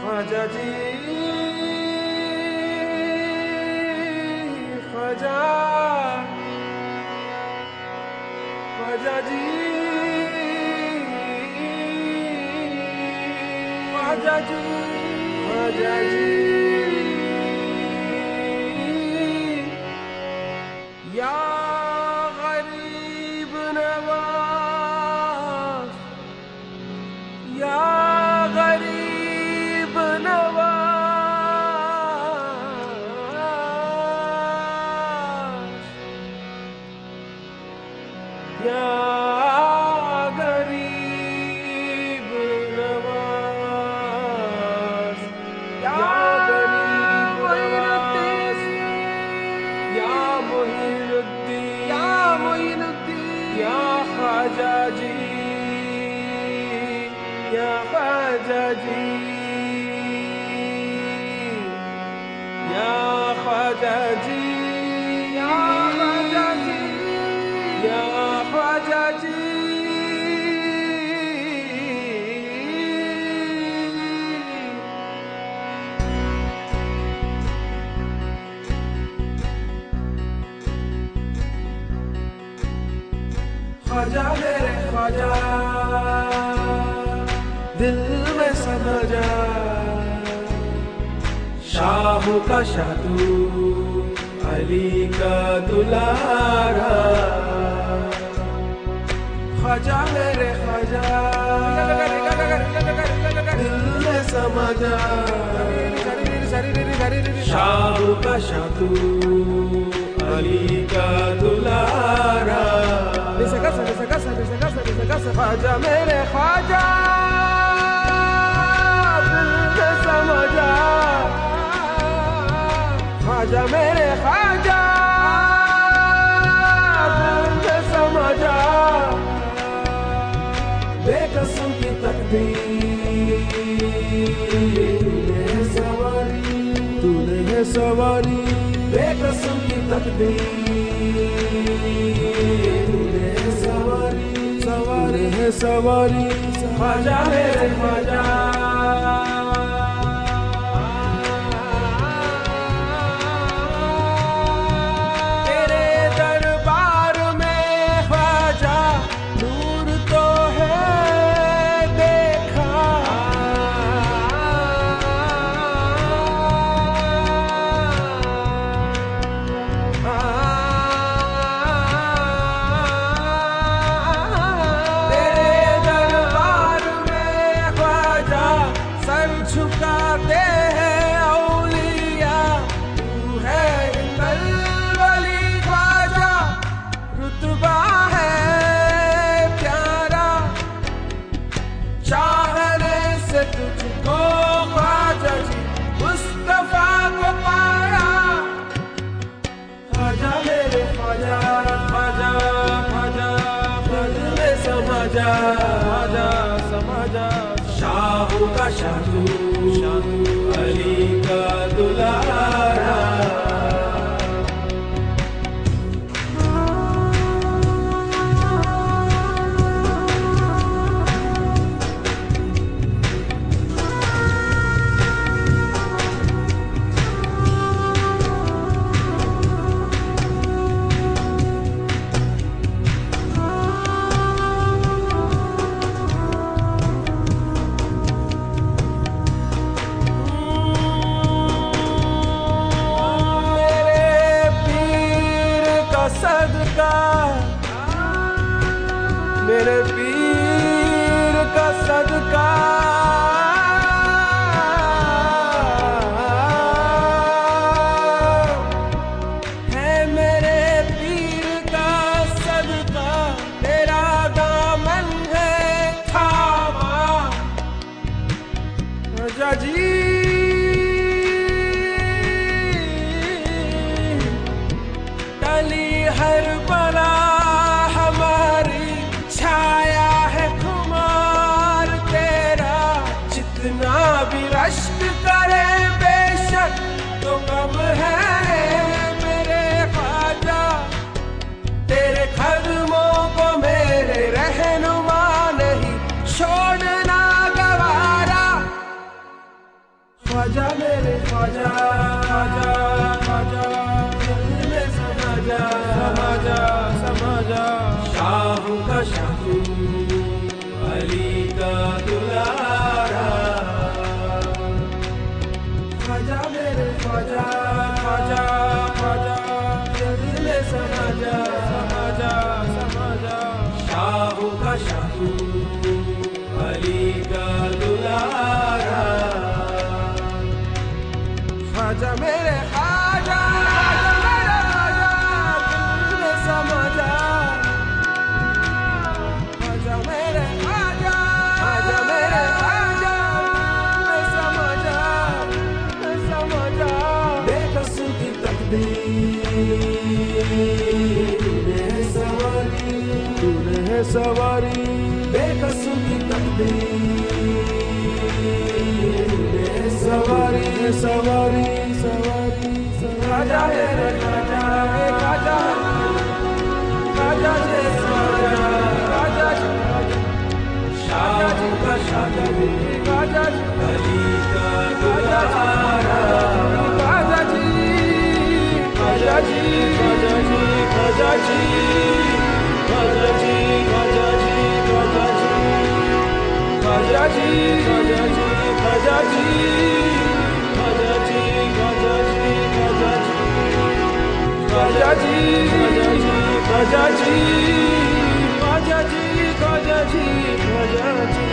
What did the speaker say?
ख्वाजा जी ख्वाजा ख्वाजा जी ख्वाजा जी ख्वाजा जी या गरीब नवाज या गरीब नवाज या गरीब नवाज या गरीब नवाज या मोइनुद्दीन या मोइनुद्दीन या ख्वाजा जी या ख्वाजा जी या ख्वाजा जी या ख्वाजा जी या ख्वाजा जी ख्वाजा मेरे ख्वाजा दिल में समा जा शाह का शाह तू अली का दुलारा ख्वाजा मेरे ख्वाजा दिल में समा जा शाह का शाह तू अली का दुलारा ख्वाजा मेरे ख्वाजा दिल में समा जा ख्वाजा मेरे ख्वाजा दिल में समा जा बेकसों की तकदीर सवारी तूने है सवारी बेकसों की तकदीर तूने है सवारी सवारी है सवारी ख्वाजा मेरे ख्वाजा झुकाते हैं औलिया तू है इंदल-वली ख्वाजा रुतबा है प्यारा चाहने से तुझको ख्वाजा जी मुस्तफा को पाया ख्वाजा मेरे ख्वाजा ख्वाजा ख्वाजा दिल में समा जा ख्वाजा समा जा शाह का शाह तू अली का दुलारा मेरे पीर का सदका है मेरे पीर का सदका तेरा दामन है थामा ख्वाजा जी टली हर बला भी रश्क करे बेशक तो कम है मेरे ख्वाजा तेरे कदमों को मेरे रहनुमा नहीं छोड़ना गवारा ख्वाजा मेरे ख्वाजा, ख्वाजा मेरे ख्वाजा, दिल में समा जा। ख्वाजा मेरे ख्वाजा, ख्वाजा मेरे ख्वाजा, दिल में समा जा, में समा जा। बेकसों की तकदीर, तूने है सवारी, तूने है सवारी। बेकसों की तकदीर, सवारी सवारी सवारी। ख्वाजा है ख्वाजा, ख्वाजा ख्वाजा जी, ख्वाजा जी, ख्वाजा जी का ख्वाजा जी, ख्वाजा जी अली का दुलारा। ख्वाजा जी, ख्वाजा जी, ख्वाजा जी, ख्वाजा जी, ख्वाजा जी, ख्वाजा जी, ख्वाजा जी, ख्वाजा जी, ख्वाजा जी, ख्वाजा जी, ख्वाजा जी, ख्वाजा जी, ख्वाजा जी, ख्वाजा जी, ख्वाजा जी, ख्वाजा जी, ख्वाजा जी।